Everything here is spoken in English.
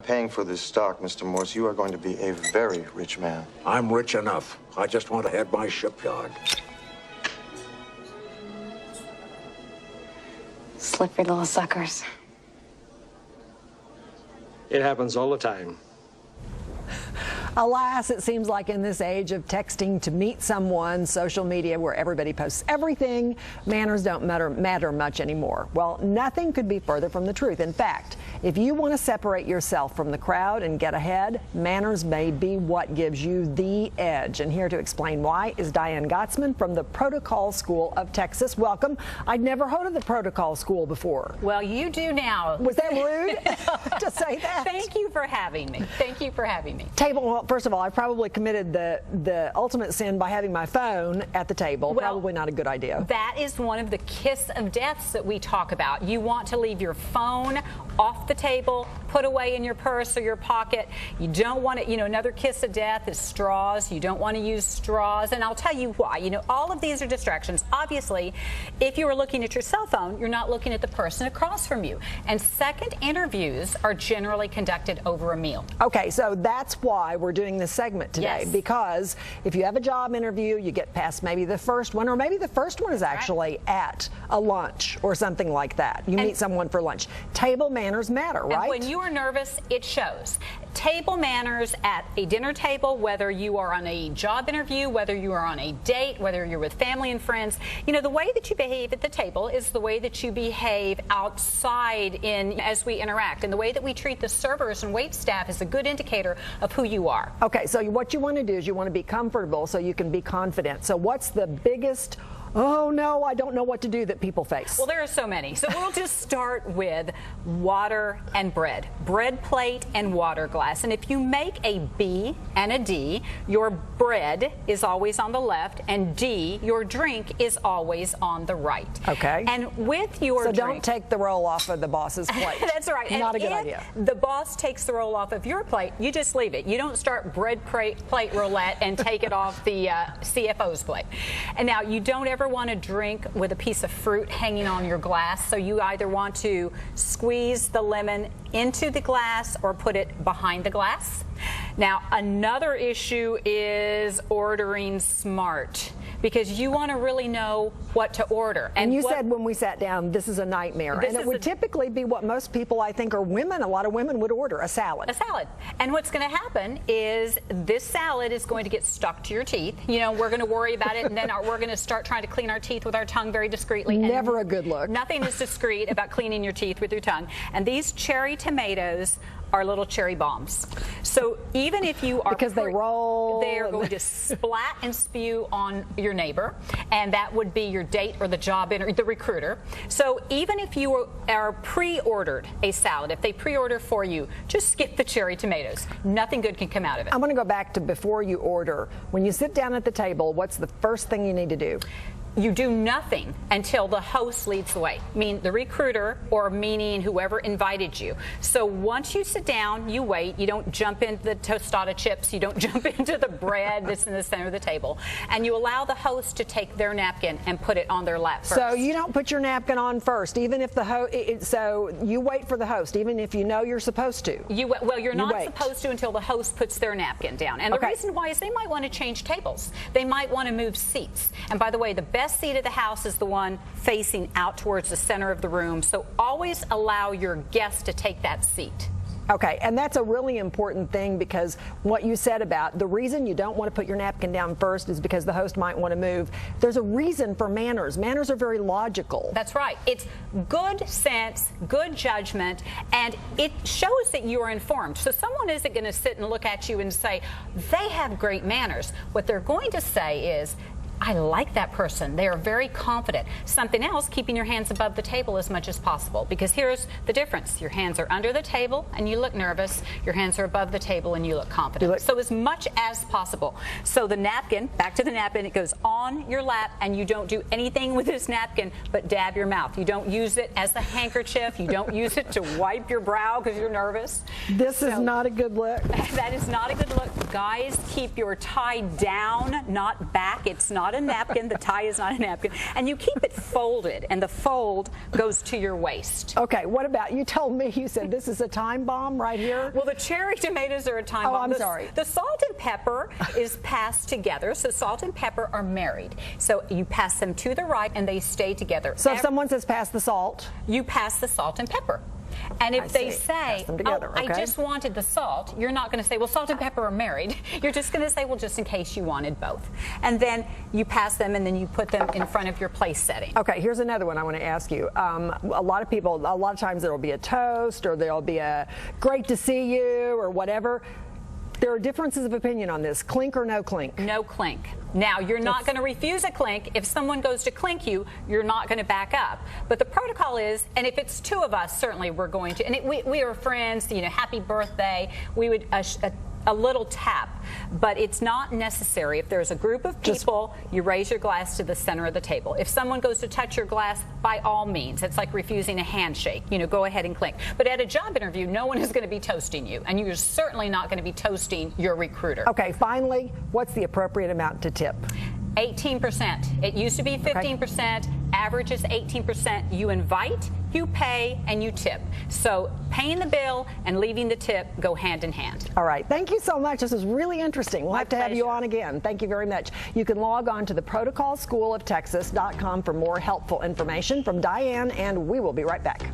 paying for this stock, Mr. Morse, you are going to be a very rich man. I'm rich enough. I just want to head my shipyard. Slippery little suckers. It happens all the time. Alas, it seems like in this age of texting to meet someone, social media where everybody posts everything, manners don't matter much anymore. Well, nothing could be further from the truth. In fact, if you want to separate yourself from the crowd and get ahead, manners may be what gives you the edge. And here to explain why is Diane Gottsman from the Protocol School of Texas. Welcome. I'd never heard of the Protocol School before. Well, you do now. Was that rude to say that? Thank you for having me. Thank you for having me. Well, first of all, I probably committed the ultimate sin by having my phone at the table. Well, probably not a good idea. That is one of the kiss of deaths that we talk about. You want to leave your phone off the table, put away in your purse or your pocket. You don't want it, another kiss of death is straws. You don't want to use straws. And I'll tell you why. All of these are distractions. Obviously, if you are looking at your cell phone, you're not looking at the person across from you. And second interviews are generally conducted over a meal. Okay, so that's why we're doing this segment today. Yes. Because if you have a job interview, you get past maybe the first one, or maybe the first one is actually at a lunch or something like that. You meet someone for lunch. Table manners matter, right? And when you are nervous, it shows. Table manners at a dinner table, whether you are on a job interview, whether you are on a date, whether you're with family and friends, the way that you behave at the table is the way that you behave outside as we interact. And the way that we treat the servers and wait staff is a good indicator of who you are. Okay, so what you want to do is you want to be comfortable so you can be confident. So what's the biggest, oh no, I don't know what to do, that people face? Well, there are so many. So we'll just start with water and bread. Bread plate and water glass. And if you make a B and a D, your bread is always on the left, and D, your drink is always on the right. Okay. And with your drink, drink, don't take the roll off of the boss's plate. That's right. Not and a good idea. The boss takes the roll off of your plate, you just leave it. You don't start bread plate roulette and take it off the CFO's plate. And now you don't ever want to drink with a piece of fruit hanging on your glass, so you either want to squeeze the lemon into the glass or put it behind the glass. Now, another issue is ordering smart, because you want to really know what to order. And you said when we sat down, this is a nightmare. And it would typically be what most people, I think, are women. A lot of women would order a salad. A salad. And what's going to happen is this salad is going to get stuck to your teeth. We're going to worry about it, and then we're going to start trying to clean our teeth with our tongue very discreetly. Never a good look. Nothing is discreet about cleaning your teeth with your tongue. And these cherry tomatoes are little cherry bombs. So even if you are because they roll, they are going to splat and spew on your neighbor, and that would be your date or the job interview, the recruiter. So even if you are pre-ordered a salad, if they pre-order for you, just skip the cherry tomatoes. Nothing good can come out of it. I'm going to go back to before you order. When you sit down at the table, what's the first thing you need to do? You do nothing until the host leads the way, meaning the recruiter or meaning whoever invited you. So once you sit down, you wait. You don't jump into the tostada chips. You don't jump into the bread that's in the center of the table. And you allow the host to take their napkin and put it on their lap first. So you don't put your napkin on first, even if the host, so you wait for the host, even if you know you're supposed to. Well, you're not supposed to until the host puts their napkin down. And the reason why is they might want to change tables. They might want to move seats. And by the way, the best seat of the house is the one facing out towards the center of the room. So always allow your guest to take that seat. Okay, and that's a really important thing, because what you said about the reason you don't want to put your napkin down first is because the host might want to move. There's a reason for manners. Manners are very logical. That's right. It's good sense, good judgment, and it shows that you are informed. So someone isn't going to sit and look at you and say, they have great manners. What they're going to say is, I like that person. They are very confident. Something else, keeping your hands above the table as much as possible, because here's the difference. Your hands are under the table and you look nervous. Your hands are above the table and you look confident. So as much as possible. So the napkin, back to the napkin, it goes on your lap, and you don't do anything with this napkin but dab your mouth. You don't use it as a handkerchief. You don't use it to wipe your brow because you're nervous. This is not a good look. That is not a good look. Guys, keep your tie down, not back. It's not not a napkin. The tie is not a napkin. And you keep it folded, and the fold goes to your waist. Okay, what about, you told me, you said this is a time bomb right here? Well, the cherry tomatoes are a time bomb. I'm sorry. The salt and pepper is passed together. So salt and pepper are married. So you pass them to the right, and they stay together. So if someone says pass the salt? You pass the salt and pepper. And if they say, together, oh, okay. I just wanted the salt, you're not going to say, well, salt and pepper are married. You're just going to say, well, just in case you wanted both. And then you pass them, and then you put them in front of your place setting. Okay, here's another one I want to ask you. A lot of times there will be a toast, or there'll be a great to see you, or whatever. There are differences of opinion on this. Clink or no clink? No clink. Now, you're not going to refuse a clink. If someone goes to clink you, you're not going to back up. But the protocol is, and if it's two of us, certainly we're going to, and we are friends, you know, happy birthday, we would, a little tap. But it's not necessary. If there's a group of people, you raise your glass to the center of the table. If someone goes to touch your glass, by all means, it's like refusing a handshake. You know, go ahead and clink. But at a job interview, no one is going to be toasting you, and you're certainly not going to be toasting your recruiter. Okay, finally, what's the appropriate amount to tip? 18%. It used to be 15%. Okay. Average is 18%. You invite, you pay, and you tip. So paying the bill and leaving the tip go hand in hand. All right. Thank you so much. This was really interesting. We'll have to have you on again. Thank you very much. You can log on to the protocolschooloftexas.com for more helpful information from Diane, and we will be right back.